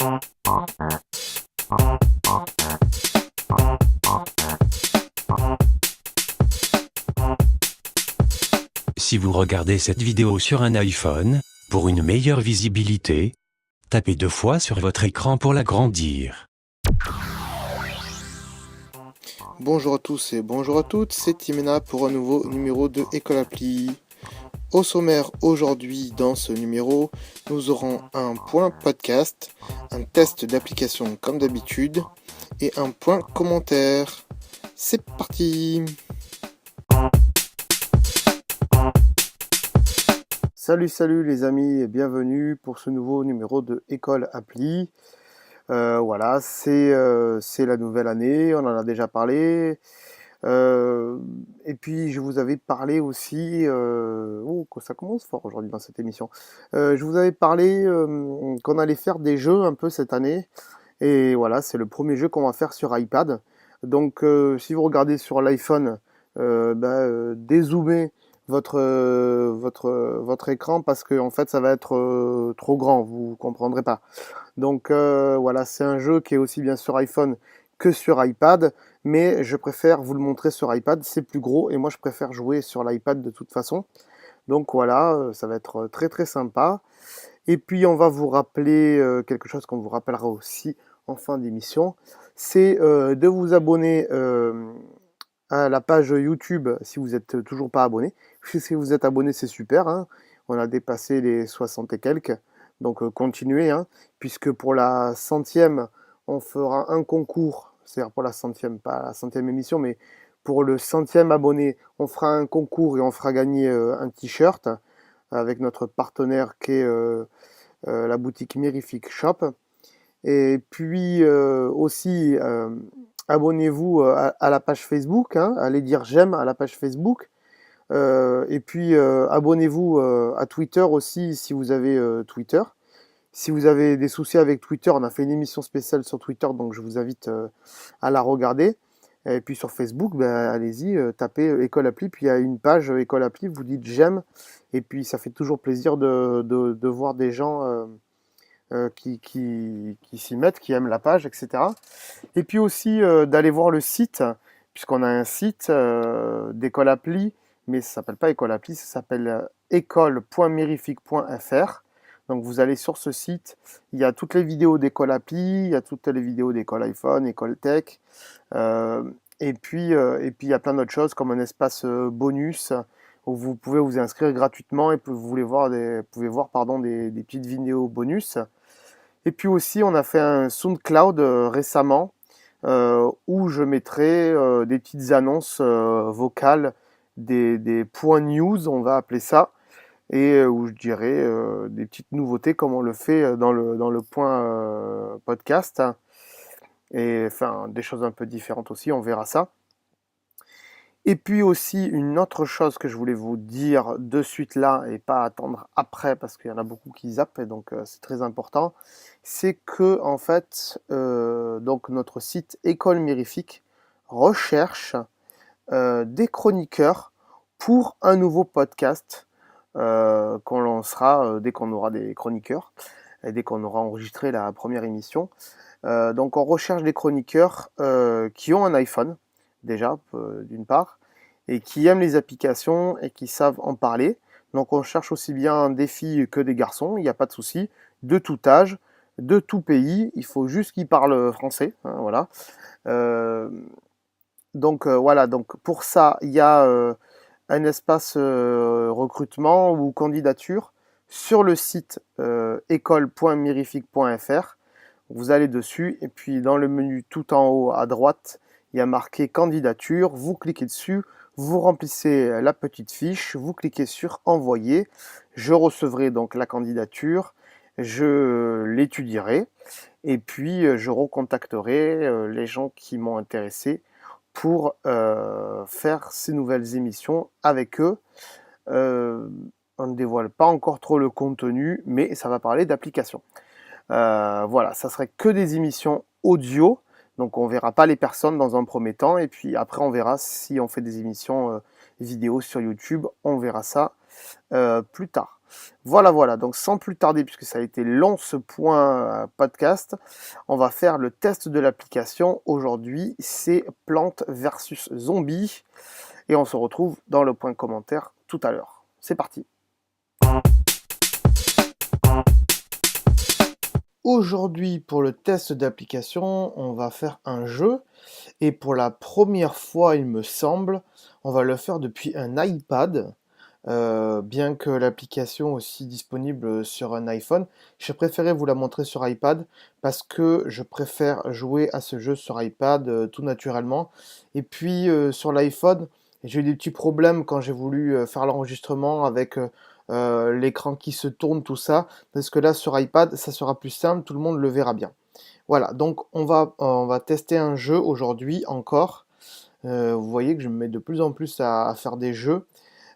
Si vous regardez cette vidéo sur un iPhone, pour une meilleure visibilité, tapez 2 fois sur votre écran pour l'agrandir. Bonjour à tous et bonjour à toutes, c'est Timena pour un nouveau numéro de École Appli. Au sommaire aujourd'hui dans ce numéro, nous aurons un point podcast, un test d'application comme d'habitude et un point commentaire. C'est parti! Salut les amis et bienvenue pour ce nouveau numéro de École Appli. Voilà, c'est la nouvelle année, on en a déjà parlé. Et puis je vous avais parlé aussi, ça commence fort aujourd'hui dans cette émission. Je vous avais parlé qu'on allait faire des jeux un peu cette année. Et voilà, c'est le premier jeu qu'on va faire sur iPad. Donc si vous regardez sur l'iPhone, dézoomez votre écran parce que en fait ça va être trop grand, vous comprendrez pas. Donc voilà, c'est un jeu qui est aussi bien sur iPhone que sur iPad, mais je préfère vous le montrer sur iPad, c'est plus gros et moi je préfère jouer sur l'iPad de toute façon. Donc voilà, ça va être très très sympa. Et puis on va vous rappeler quelque chose qu'on vous rappellera aussi en fin d'émission, c'est de vous abonner à la page YouTube si vous n'êtes toujours pas abonné. Si vous êtes abonné, c'est super, hein. On a dépassé les 60 et quelques, donc continuez, hein, puisque pour la centième, on fera un concours, c'est-à-dire pour la centième, pas la centième émission, mais pour le centième abonné, on fera un concours et on fera gagner un t-shirt avec notre partenaire qui est la boutique Mirific Shop. Et puis aussi, abonnez-vous à la page Facebook, hein, allez dire j'aime à la page Facebook. Et puis abonnez-vous à Twitter aussi si vous avez Twitter. Si vous avez des soucis avec Twitter, on a fait une émission spéciale sur Twitter, donc je vous invite à la regarder. Et puis sur Facebook, allez-y, tapez École Appli, puis il y a une page École Appli, vous dites j'aime, et puis ça fait toujours plaisir de voir des gens qui s'y mettent, qui aiment la page, etc. Et puis aussi d'aller voir le site, puisqu'on a un site d'École Appli, mais ça s'appelle pas École Appli, ça s'appelle école.mirific.fr. Donc vous allez sur ce site, il y a toutes les vidéos d'École Appli, il y a toutes les vidéos d'École iPhone, École Tech, et puis il y a plein d'autres choses comme un espace bonus où vous pouvez vous inscrire gratuitement et vous pouvez voir des petites vidéos bonus. Et puis aussi, on a fait un SoundCloud récemment où je mettrai des petites annonces vocales, des points news, on va appeler ça, et où je dirais des petites nouveautés comme on le fait dans le point podcast, hein. Et enfin, des choses un peu différentes aussi, on verra ça. Et puis aussi, une autre chose que je voulais vous dire de suite là, et pas attendre après, parce qu'il y en a beaucoup qui zappent, et donc c'est très important, c'est que en fait, donc notre site École Mirific recherche des chroniqueurs pour un nouveau podcast qu'on lancera dès qu'on aura des chroniqueurs, et dès qu'on aura enregistré la première émission. Donc on recherche des chroniqueurs qui ont un iPhone, déjà, d'une part, et qui aiment les applications et qui savent en parler. Donc on cherche aussi bien des filles que des garçons, il n'y a pas de souci, de tout âge, de tout pays, il faut juste qu'ils parlent français, hein, voilà. Voilà, donc pour ça, il y a un espace recrutement ou candidature sur le site école.mirific.fr. Vous allez dessus et puis dans le menu tout en haut à droite, il y a marqué candidature. Vous cliquez dessus, vous remplissez la petite fiche, vous cliquez sur envoyer. Je recevrai donc la candidature, je l'étudierai et puis je recontacterai les gens qui m'ont intéressé pour faire ces nouvelles émissions avec eux. On ne dévoile pas encore trop le contenu, mais ça va parler d'applications. Voilà, ça serait que des émissions audio, donc on verra pas les personnes dans un premier temps, et puis après on verra si on fait des émissions vidéo sur YouTube, on verra ça plus tard. Voilà, voilà. Donc sans plus tarder, puisque ça a été long ce point podcast, on va faire le test de l'application. Aujourd'hui, c'est Plantes versus Zombies. Et on se retrouve dans le point commentaire tout à l'heure. C'est parti. Aujourd'hui, pour le test d'application, on va faire un jeu. Et pour la première fois, il me semble, on va le faire depuis un iPad. Bien que l'application aussi disponible sur un iPhone, j'ai préféré vous la montrer sur iPad parce que je préfère jouer à ce jeu sur iPad tout naturellement. Et puis sur l'iPhone, j'ai eu des petits problèmes quand j'ai voulu faire l'enregistrement avec l'écran qui se tourne, tout ça. Parce que là sur iPad, ça sera plus simple, tout le monde le verra bien. Voilà, donc on va tester un jeu aujourd'hui encore. Vous voyez que je me mets de plus en plus à faire des jeux.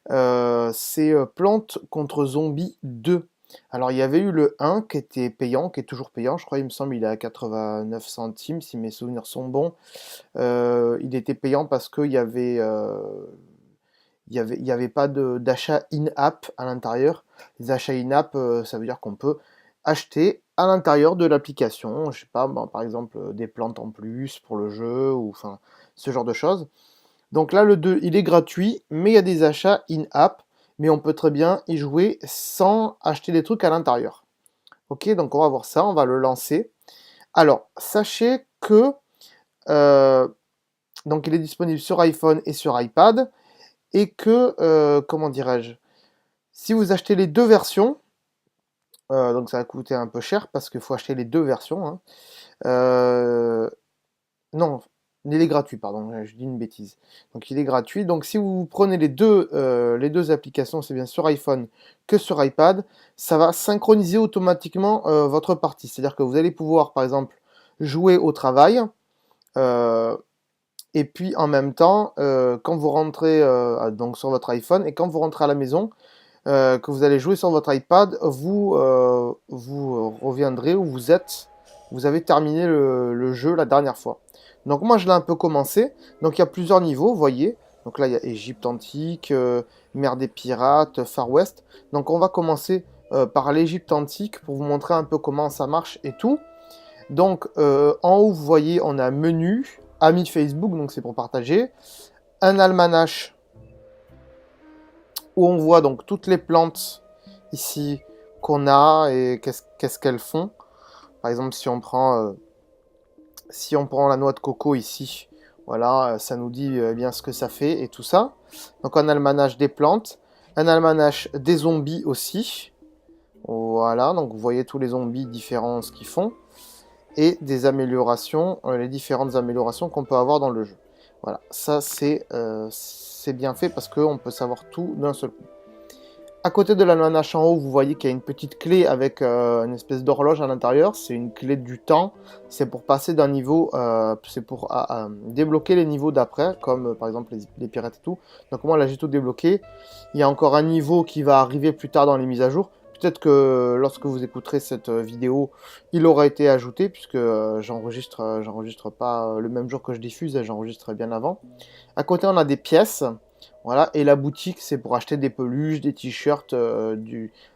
C'est Plantes contre Zombies 2. Alors il y avait eu le 1 qui était payant, qui est toujours payant, je crois, il me semble, il est à 89 centimes si mes souvenirs sont bons. Il était payant parce qu'il y avait, il y avait pas d'achat in-app à l'intérieur. Les achats in-app, ça veut dire qu'on peut acheter à l'intérieur de l'application, je sais pas, ben, par exemple des plantes en plus pour le jeu, ou enfin ce genre de choses. Donc là, le 2, il est gratuit, mais il y a des achats in-app, mais on peut très bien y jouer sans acheter des trucs à l'intérieur. Ok, donc on va voir ça, on va le lancer. Alors, sachez que donc il est disponible sur iPhone et sur iPad, et que, comment dirais-je, si vous achetez les deux versions, donc ça va coûter un peu cher parce qu'il faut acheter les deux versions, hein. Non, il est gratuit, pardon, je dis une bêtise. Donc il est gratuit. Donc si vous prenez les deux applications, c'est bien sur iPhone que sur iPad, ça va synchroniser automatiquement votre partie. C'est-à-dire que vous allez pouvoir, par exemple, jouer au travail, euh, et puis en même temps, quand vous rentrez donc sur votre iPhone, et quand vous rentrez à la maison, que vous allez jouer sur votre iPad, vous reviendrez où vous avez terminé le jeu la dernière fois. Donc moi je l'ai un peu commencé, donc il y a plusieurs niveaux, vous voyez. Donc là il y a Égypte antique, mer des pirates, Far West. Donc on va commencer par l'Égypte antique pour vous montrer un peu comment ça marche et tout. Donc en haut vous voyez on a menu, amis Facebook, donc c'est pour partager, un almanach où on voit donc toutes les plantes ici qu'on a et qu'est-ce qu'elles font. Par exemple, si on prend la noix de coco ici, voilà, ça nous dit bien ce que ça fait et tout ça. Donc un almanach des plantes, un almanach des zombies aussi. Voilà, donc vous voyez tous les zombies différents, ce qu'ils font. Et des améliorations, les différentes améliorations qu'on peut avoir dans le jeu. Voilà, ça c'est bien fait parce qu'on peut savoir tout d'un seul coup. À côté de l'almanach en haut, vous voyez qu'il y a une petite clé avec une espèce d'horloge à l'intérieur. C'est une clé du temps. C'est pour passer d'un niveau, c'est pour débloquer les niveaux d'après, comme par exemple les pirates et tout. Donc moi là j'ai tout débloqué. Il y a encore un niveau qui va arriver plus tard dans les mises à jour. Peut-être que lorsque vous écouterez cette vidéo, il aura été ajouté, puisque j'enregistre pas le même jour que je diffuse, j'enregistre bien avant. À côté, on a des pièces, voilà, et la boutique, c'est pour acheter des peluches, des t-shirts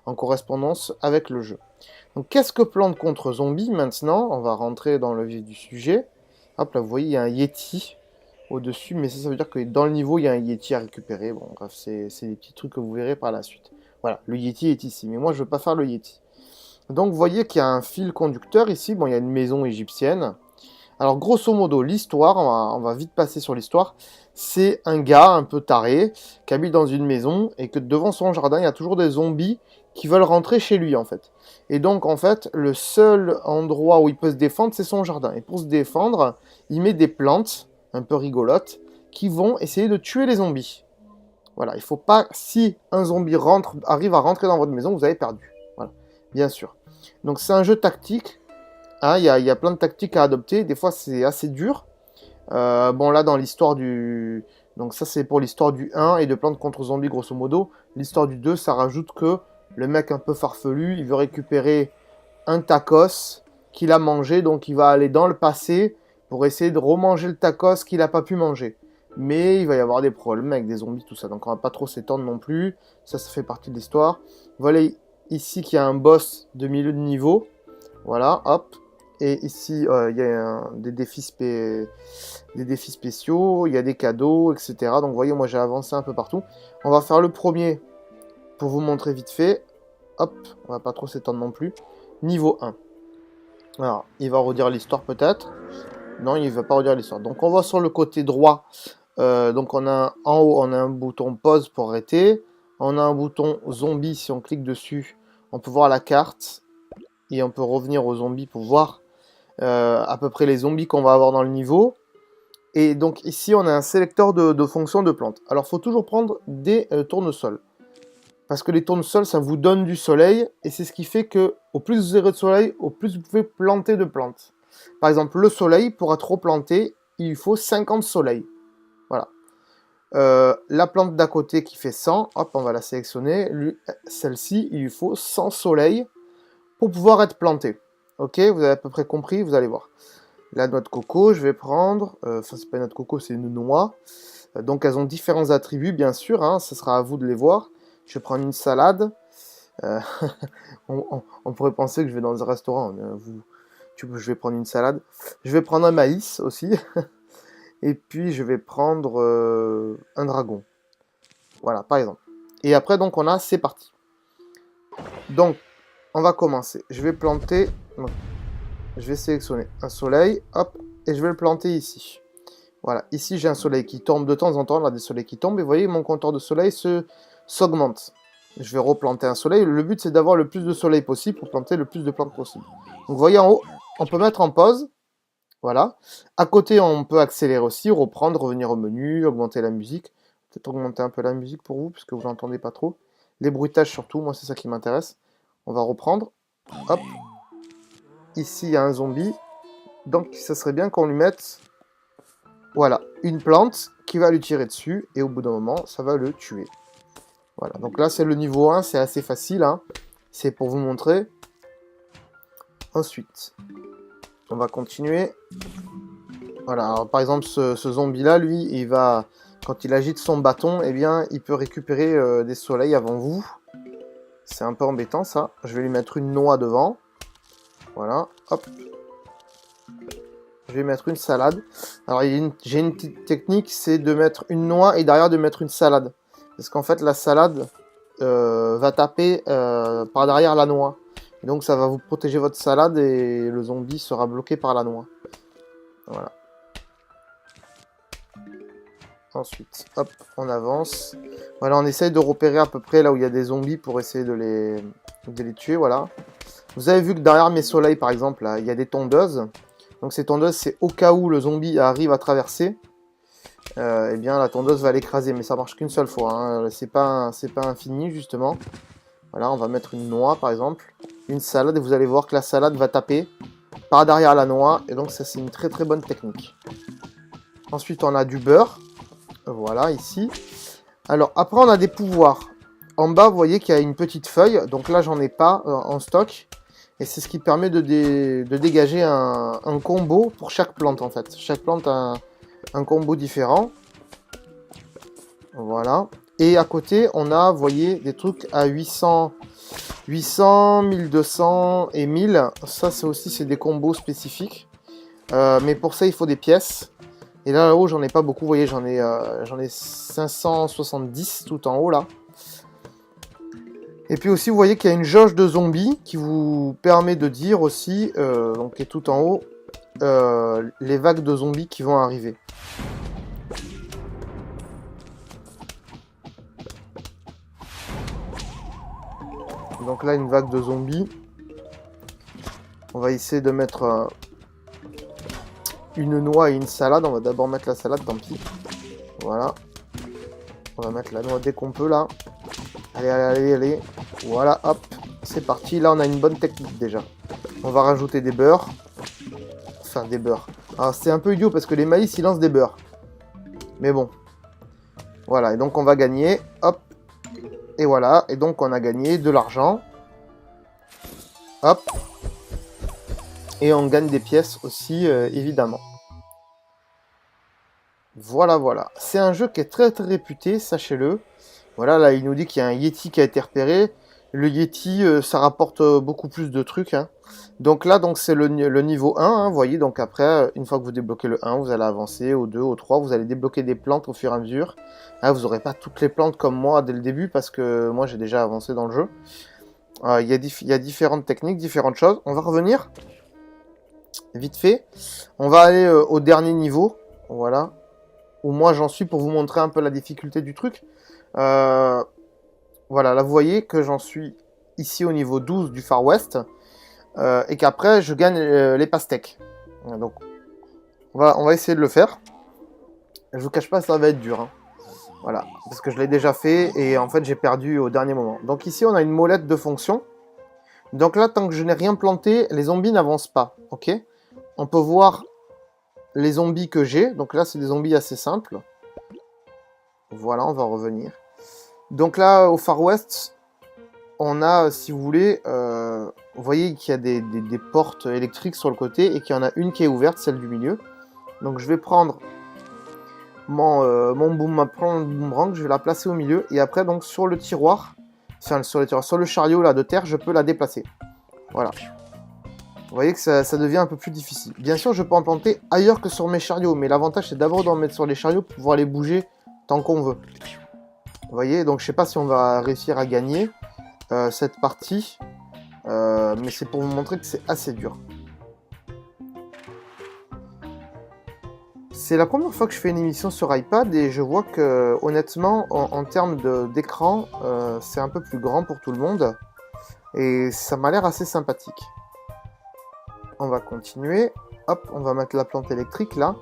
en correspondance avec le jeu. Donc, qu'est-ce que Plante contre Zombies maintenant? On va rentrer dans le vif du sujet. Hop là, vous voyez, il y a un Yeti au-dessus, mais ça veut dire que dans le niveau, il y a un Yeti à récupérer. Bon, bref, c'est des petits trucs que vous verrez par la suite. Voilà, le Yeti est ici, mais moi je ne veux pas faire le Yeti. Donc vous voyez qu'il y a un fil conducteur ici, bon il y a une maison égyptienne. Alors grosso modo, l'histoire, on va vite passer sur l'histoire, c'est un gars un peu taré qui habite dans une maison et que devant son jardin, il y a toujours des zombies qui veulent rentrer chez lui en fait. Et donc en fait, le seul endroit où il peut se défendre, c'est son jardin. Et pour se défendre, il met des plantes un peu rigolotes qui vont essayer de tuer les zombies. Voilà, il faut pas, si un zombie arrive à rentrer dans votre maison, vous avez perdu. Voilà, bien sûr. Donc c'est un jeu tactique. Hein, il y a plein de tactiques à adopter. Des fois c'est assez dur. Bon là dans l'histoire du... Donc ça c'est pour l'histoire du 1 et de Plantes contre Zombies grosso modo. L'histoire du 2, ça rajoute que le mec un peu farfelu, il veut récupérer un tacos qu'il a mangé. Donc il va aller dans le passé pour essayer de remanger le tacos qu'il n'a pas pu manger. mais il va y avoir des problèmes avec des zombies, tout ça. Donc on va pas trop s'étendre non plus. Ça fait partie de l'histoire. Voilà ici qu'il y a un boss de milieu de niveau. Voilà, hop. Et ici, il y a des défis spéciaux, il y a des cadeaux, etc. Donc vous voyez, moi j'ai avancé un peu partout. On va faire le premier pour vous montrer vite fait. Hop, on va pas trop s'étendre non plus. Niveau 1. Alors, il va redire l'histoire peut-être. Non, il ne va pas redire l'histoire. Donc on va sur le côté droit. Donc on a en haut, on a un bouton pause pour arrêter. On a un bouton zombie, si on clique dessus, on peut voir la carte. Et on peut revenir aux zombies pour voir à peu près les zombies qu'on va avoir dans le niveau. Et donc ici, on a un sélecteur de fonctions de plantes. Alors, il faut toujours prendre des tournesols. Parce que les tournesols, ça vous donne du soleil. Et c'est ce qui fait que au plus vous aurez de soleil, au plus vous pouvez planter de plantes. Par exemple, le soleil, pour être replanté, il faut 50 soleils. Voilà. La plante d'à côté qui fait 100, hop, on va la sélectionner. Celle-ci, il lui faut 100 soleils pour pouvoir être plantée. Ok, vous avez à peu près compris, vous allez voir. La noix de coco, je vais prendre... Enfin, c'est pas une noix de coco, c'est une noix. Donc, elles ont différents attributs, bien sûr. Hein, ce sera à vous de les voir. Je vais prendre une salade. On pourrait penser que je vais dans un restaurant. Je vais prendre une salade. Je vais prendre un maïs aussi. Et puis, je vais prendre un dragon. Voilà, par exemple. Et après, donc, on a... C'est parti. Donc, on va commencer. Je vais planter... Je vais sélectionner un soleil. Hop. Et je vais le planter ici. Voilà. Ici, j'ai un soleil qui tombe de temps en temps. Là, des soleils qui tombent. Et vous voyez, mon compteur de soleil s'augmente. Je vais replanter un soleil. Le but, c'est d'avoir le plus de soleil possible pour planter le plus de plantes possible. Donc, vous voyez en haut, on peut mettre en pause. Voilà. À côté, on peut accélérer aussi, reprendre, revenir au menu, augmenter la musique. Peut-être augmenter un peu la musique pour vous, parce que vous n'entendez pas trop. Les bruitages surtout, moi, c'est ça qui m'intéresse. On va reprendre. Hop. Ici, il y a un zombie. Donc, ça serait bien qu'on lui mette... Voilà, une plante qui va lui tirer dessus. Et au bout d'un moment, ça va le tuer. Voilà, donc là, c'est le niveau 1. C'est assez facile, hein. C'est pour vous montrer. Ensuite, on va continuer. Voilà, alors, par exemple, ce zombie-là, lui, il va... Quand il agite son bâton, eh bien, il peut récupérer des soleils avant vous. C'est un peu embêtant, ça. Je vais lui mettre une noix devant. Voilà, hop. Je vais mettre une salade. Alors, j'ai une petite technique, c'est de mettre une noix et derrière de mettre une salade. Parce qu'en fait, la salade va taper par derrière la noix. Et donc, ça va vous protéger votre salade et le zombie sera bloqué par la noix. Voilà. Ensuite, hop, on avance. Voilà, on essaye de repérer à peu près là où il y a des zombies pour essayer de les tuer, voilà. Vous avez vu que derrière mes soleils, par exemple, là, il y a des tondeuses. Donc ces tondeuses, c'est au cas où le zombie arrive à traverser, eh bien la tondeuse va l'écraser, mais ça marche qu'une seule fois. Hein. C'est pas infini, justement. Voilà, on va mettre une noix, par exemple. Une salade, et vous allez voir que la salade va taper par derrière la noix. Et donc ça, c'est une très très bonne technique. Ensuite, on a du beurre. Voilà, ici. Alors, après, on a des pouvoirs. En bas, vous voyez qu'il y a une petite feuille. Donc là, j'en ai pas en stock. Et c'est ce qui permet de dégager un combo pour chaque plante, en fait. Chaque plante a un combo différent. Voilà. Et à côté, on a, vous voyez, des trucs à 800, 1200 et 1000. Ça, c'est des combos spécifiques. Mais pour ça, il faut des pièces. Et là-haut, j'en ai pas beaucoup. Vous voyez, j'en ai 570 tout en haut, là. Et puis aussi, vous voyez qu'il y a une jauge de zombies qui vous permet de dire aussi, donc qui est tout en haut, les vagues de zombies qui vont arriver. Donc là, une vague de zombies. On va essayer de mettre une noix et une salade. On va d'abord mettre la salade, tant pis. Voilà. On va mettre la noix dès qu'on peut, là. Allez, allez, allez, allez. Voilà, hop. C'est parti. Là, on a une bonne technique, déjà. On va rajouter des beurres. Enfin, des beurres. Alors, c'est un peu idiot, parce que les maïs, ils lancent des beurres. Mais bon. Voilà, et donc, on va gagner. Hop. Et voilà. Et donc, on a gagné de l'argent. Hop. Et on gagne des pièces aussi, évidemment. Voilà, voilà. C'est un jeu qui est très très réputé, sachez-le. Voilà, là, il nous dit qu'il y a un Yeti qui a été repéré. Le Yeti, ça rapporte beaucoup plus de trucs, hein. Donc là, donc c'est le niveau 1, hein, vous voyez. Donc après, une fois que vous débloquez le 1, vous allez avancer au 2, au 3. Vous allez débloquer des plantes au fur et à mesure. Hein, vous n'aurez pas toutes les plantes comme moi dès le début, parce que moi, j'ai déjà avancé dans le jeu. Il y a différentes techniques, différentes choses. On va revenir, vite fait. On va aller au dernier niveau. Voilà. Où moi, j'en suis pour vous montrer un peu la difficulté du truc. Euh, Voilà, là vous voyez que j'en suis ici au niveau 12 du Far West et qu'après je gagne les pastèques. Donc on va essayer de le faire. Je vous cache pas, ça va être dur, hein. Voilà, parce que je l'ai déjà fait et en fait j'ai perdu au dernier moment. Donc ici on a une molette de fonction. Donc là, tant que je n'ai rien planté, les zombies n'avancent pas. Ok. On peut voir les zombies que j'ai. Donc là, c'est des zombies assez simples. Voilà, on va revenir. Donc là, au Far West, on a, si vous voulez, vous voyez qu'il y a des portes électriques sur le côté et qu'il y en a une qui est ouverte, celle du milieu. Donc je vais prendre mon boomerang, je vais la placer au milieu et après donc sur le tiroir, enfin sur le chariot là de terre, je peux la déplacer. Voilà. Vous voyez que ça devient un peu plus difficile. Bien sûr, je peux en planter ailleurs que sur mes chariots, mais l'avantage c'est d'abord d'en mettre sur les chariots pour pouvoir les bouger tant qu'on veut. Vous voyez, donc je sais pas si on va réussir à gagner cette partie. Mais c'est pour vous montrer que c'est assez dur. C'est la première fois que je fais une émission sur iPad et je vois que honnêtement en termes d'écran c'est un peu plus grand pour tout le monde et ça m'a l'air assez sympathique. On va continuer. Hop, on va mettre la plante électrique là,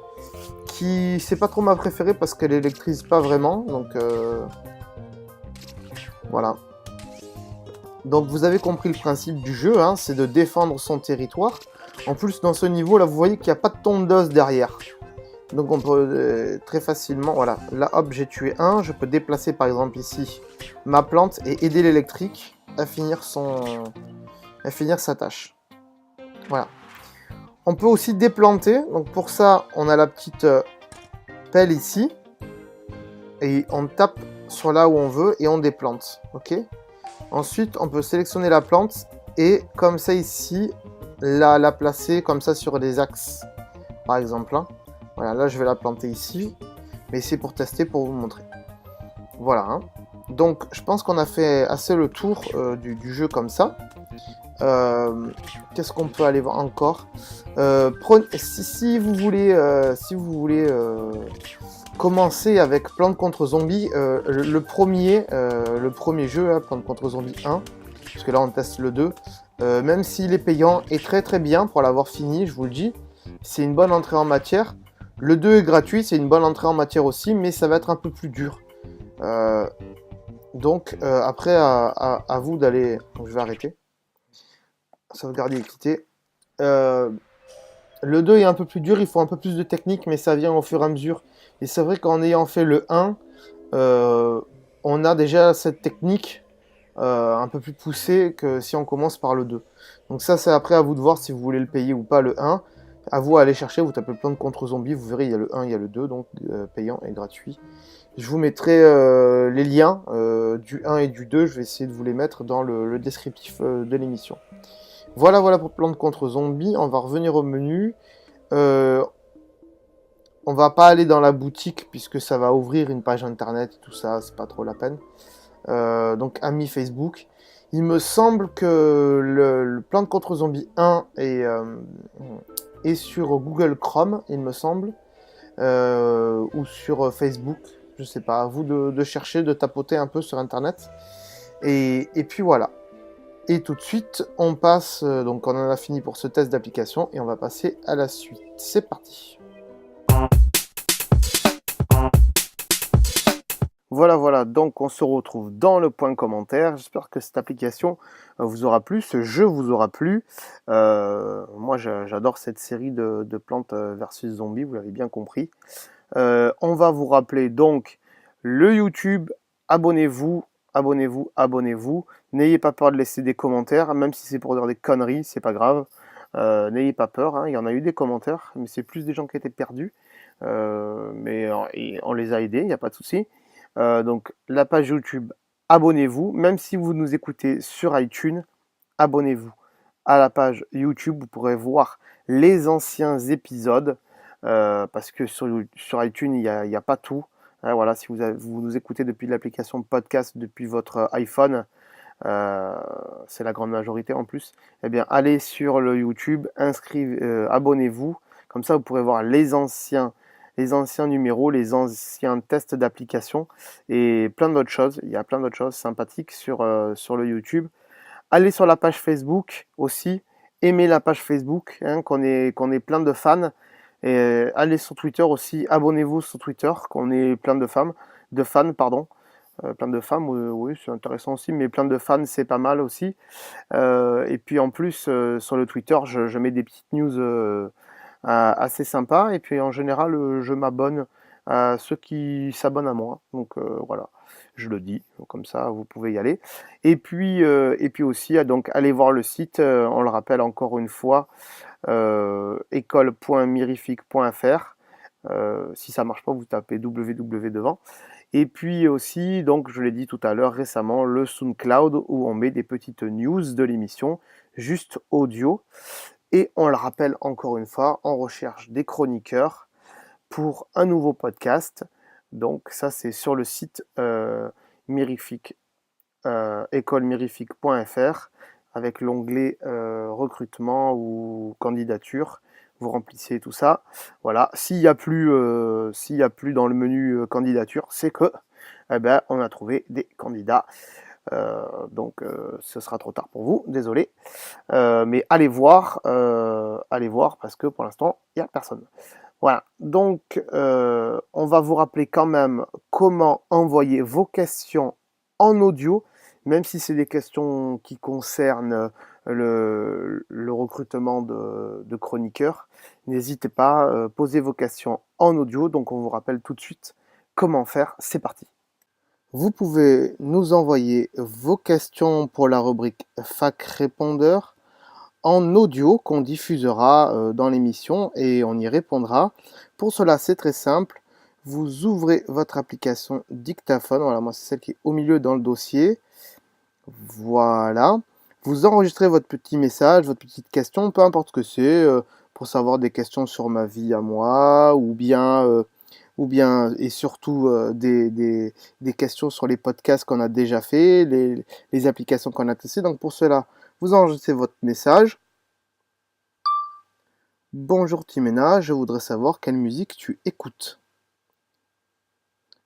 qui c'est pas trop ma préférée parce qu'elle électrise pas vraiment, donc voilà. Donc vous avez compris le principe du jeu, hein, c'est de défendre son territoire. En plus, dans ce niveau, là, vous voyez qu'il n'y a pas de tondeuse derrière. Donc on peut très facilement, voilà, là hop, j'ai tué un. Je peux déplacer par exemple ici ma plante et aider l'électrique à finir sa tâche. Voilà. On peut aussi déplanter. Donc pour ça, on a la petite pelle ici. Et on tape sur là où on veut et on déplante. Ok. Ensuite, on peut sélectionner la plante et comme ça ici, la placer comme ça sur des axes, par exemple. Hein. Voilà, là je vais la planter ici, mais c'est pour tester, pour vous montrer. Voilà. Hein. Donc, je pense qu'on a fait assez le tour du jeu comme ça. Qu'est-ce qu'on peut aller voir encore si vous voulez, commencer avec Plante contre Zombie, le premier jeu, hein, Plante contre Zombie 1, parce que là on teste le 2, même s'il est payant et très très bien pour l'avoir fini, je vous le dis, c'est une bonne entrée en matière. Le 2 est gratuit, c'est une bonne entrée en matière aussi, mais ça va être un peu plus dur. Donc après, à vous d'aller... Je vais arrêter. Sauvegarder et quitter. Le 2 est un peu plus dur, il faut un peu plus de technique, mais ça vient au fur et à mesure. Et c'est vrai qu'en ayant fait le 1, on a déjà cette technique un peu plus poussée que si on commence par le 2. Donc ça, c'est après à vous de voir si vous voulez le payer ou pas, le 1. À vous à aller chercher, vous tapez Plante contre Zombies, vous verrez, il y a le 1, il y a le 2, donc payant et gratuit. Je vous mettrai les liens du 1 et du 2, je vais essayer de vous les mettre dans le descriptif de l'émission. Voilà, voilà pour Plante contre Zombies. On va revenir au menu. On va pas aller dans la boutique puisque ça va ouvrir une page internet et tout ça, c'est pas trop la peine. Donc amis Facebook. Il me semble que le Plante contre Zombies 1 est sur Google Chrome, il me semble, ou sur Facebook. Je sais pas, à vous de chercher, de tapoter un peu sur internet. Et puis voilà. Et tout de suite, on passe, donc on en a fini pour ce test d'application, et on va passer à la suite. C'est parti. Voilà, voilà, donc on se retrouve dans le point commentaire. J'espère que cette application vous aura plu, ce jeu vous aura plu. Moi, j'adore cette série de plantes versus zombies, vous l'avez bien compris. On va vous rappeler donc le YouTube, abonnez-vous, abonnez-vous, abonnez-vous. N'ayez pas peur de laisser des commentaires, même si c'est pour dire des conneries, c'est pas grave. N'ayez pas peur, hein, il y en a eu des commentaires, mais c'est plus des gens qui étaient perdus. Et on les a aidés, il n'y a pas de souci. Donc la page YouTube, abonnez-vous. Même si vous nous écoutez sur iTunes, abonnez-vous à la page YouTube. Vous pourrez voir les anciens épisodes parce que sur iTunes, il y a pas tout. Hein, voilà, si vous nous écoutez depuis l'application podcast, depuis votre iPhone, c'est la grande majorité en plus, eh bien, allez sur le YouTube, abonnez-vous. Comme ça, vous pourrez voir les anciens numéros, les anciens tests d'application et plein d'autres choses. Il y a plein d'autres choses sympathiques sur le YouTube. Allez sur la page Facebook aussi. Aimez la page Facebook, hein, qu'on est plein de fans. Et allez sur Twitter aussi. Abonnez-vous sur Twitter, qu'on est plein de fans, pardon. Plein de femmes, oui, c'est intéressant aussi, mais plein de fans, c'est pas mal aussi. Et puis en plus, sur le Twitter, je mets des petites news assez sympas. Et puis en général, je m'abonne à ceux qui s'abonnent à moi. Donc voilà, je le dis, comme ça, vous pouvez y aller. Et puis aussi, donc, allez voir le site, on le rappelle encore une fois, école.mirific.fr. Si ça marche pas, vous tapez www devant. Et puis aussi, donc je l'ai dit tout à l'heure récemment, le SoundCloud où on met des petites news de l'émission, juste audio. Et on le rappelle encore une fois, on recherche des chroniqueurs pour un nouveau podcast. Donc ça c'est sur le site Mirific, écolemirific.fr avec l'onglet recrutement ou candidature. Vous remplissez tout ça. Voilà. S'il y a plus dans le menu candidature, c'est que eh ben, on a trouvé des candidats. Donc ce sera trop tard pour vous, désolé. Mais allez voir parce que pour l'instant, il n'y a personne. Voilà. Donc on va vous rappeler quand même comment envoyer vos questions en audio, même si c'est des questions qui concernent le recrutement de chroniqueurs. N'hésitez pas, posez vos questions en audio. Donc on vous rappelle tout de suite comment faire. C'est parti. Vous pouvez nous envoyer vos questions pour la rubrique Fac Répondeur en audio qu'on diffusera dans l'émission et on y répondra. Pour cela, c'est très simple. Vous ouvrez votre application dictaphone. Voilà, moi, c'est celle qui est au milieu dans le dossier. Voilà. Vous enregistrez votre petit message, votre petite question, peu importe ce que c'est, pour savoir des questions sur ma vie à moi, ou bien et surtout des questions sur les podcasts qu'on a déjà fait, les applications qu'on a testées. Donc pour cela, vous enregistrez votre message. Bonjour Timena, je voudrais savoir quelle musique tu écoutes.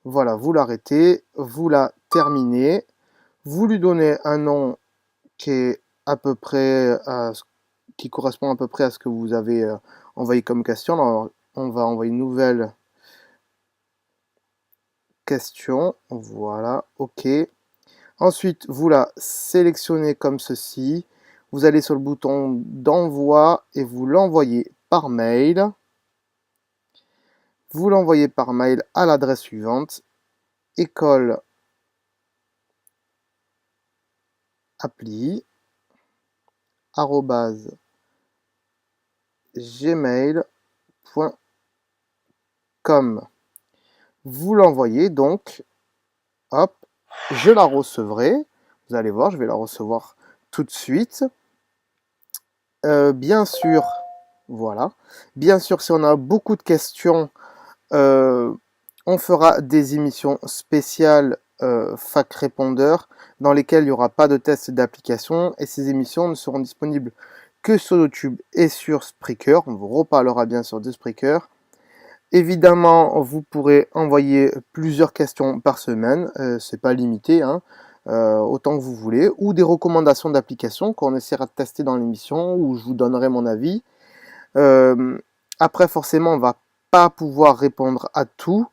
Voilà, vous l'arrêtez, vous la terminez, vous lui donnez un nom qui est à peu près qui correspond à peu près à ce que vous avez envoyé comme question. Alors, on va envoyer une nouvelle question. Voilà, ok. Ensuite, vous la sélectionnez comme ceci. Vous allez sur le bouton d'envoi et vous l'envoyez par mail. Vous l'envoyez par mail à l'adresse suivante: école appli @gmail.com. Vous l'envoyez donc, hop, je la recevrai. Vous allez voir, je vais la recevoir tout de suite. Bien sûr, voilà. Bien sûr, si on a beaucoup de questions, on fera des émissions spéciales Fac Répondeur dans lesquelles il n'y aura pas de test d'application et ces émissions ne seront disponibles que sur YouTube et sur Spreaker. On vous reparlera bien sûr de Spreaker. Évidemment, vous pourrez envoyer plusieurs questions par semaine, c'est pas limité, hein, autant que vous voulez, ou des recommandations d'applications qu'on essaiera de tester dans l'émission, où je vous donnerai mon avis. Après, forcément, on va pas pouvoir répondre à tout,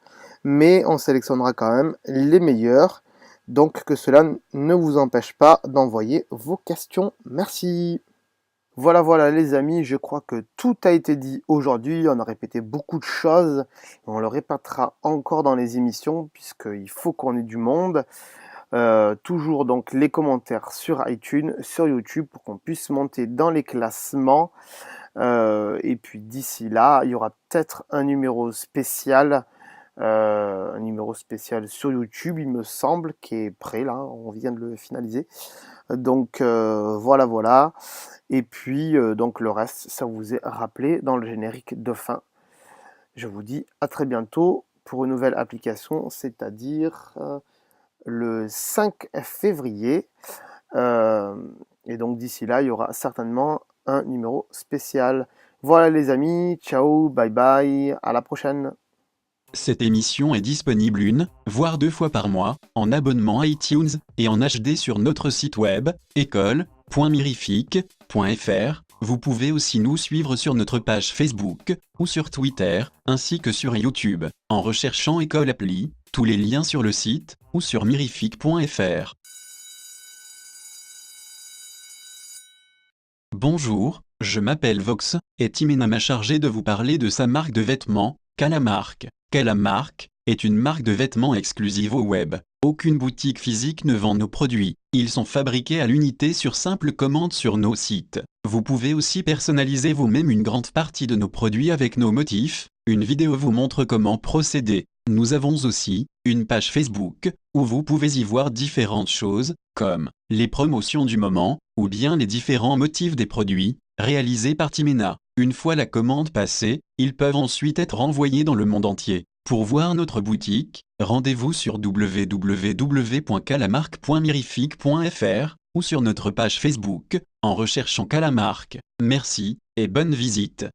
mais on sélectionnera quand même les meilleurs. Donc que cela ne vous empêche pas d'envoyer vos questions. Merci. Voilà les amis, je crois que tout a été dit aujourd'hui. On a répété beaucoup de choses. On le répétera encore dans les émissions puisqu'il faut qu'on ait du monde. Toujours donc les commentaires sur iTunes, sur YouTube pour qu'on puisse monter dans les classements. Et puis d'ici là, il y aura peut-être un numéro spécial sur YouTube, il me semble, qui est prêt là, on vient de le finaliser. Donc voilà. Et puis donc le reste, ça vous est rappelé dans le générique de fin. Je vous dis à très bientôt pour une nouvelle application, c'est-à-dire le 5 février. Et donc d'ici là, il y aura certainement un numéro spécial. Voilà les amis, ciao, bye bye, à la prochaine. Cette émission est disponible voire 2 fois par mois, en abonnement iTunes, et en HD sur notre site web, école.mirific.fr. Vous pouvez aussi nous suivre sur notre page Facebook, ou sur Twitter, ainsi que sur YouTube, en recherchant École Appli, tous les liens sur le site, ou sur mirific.fr. Bonjour, je m'appelle Vox, et Timena m'a chargé de vous parler de sa marque de vêtements, Calamarque. Calamarque est une marque de vêtements exclusive au web. Aucune boutique physique ne vend nos produits. Ils sont fabriqués à l'unité sur simple commande sur nos sites. Vous pouvez aussi personnaliser vous-même une grande partie de nos produits avec nos motifs. Une vidéo vous montre comment procéder. Nous avons aussi une page Facebook où vous pouvez y voir différentes choses, comme les promotions du moment, ou bien les différents motifs des produits, réalisés par Timena. Une fois la commande passée, ils peuvent ensuite être envoyés dans le monde entier. Pour voir notre boutique, rendez-vous sur www.calamarque.mirific.fr ou sur notre page Facebook, en recherchant Calamarque. Merci, et bonne visite.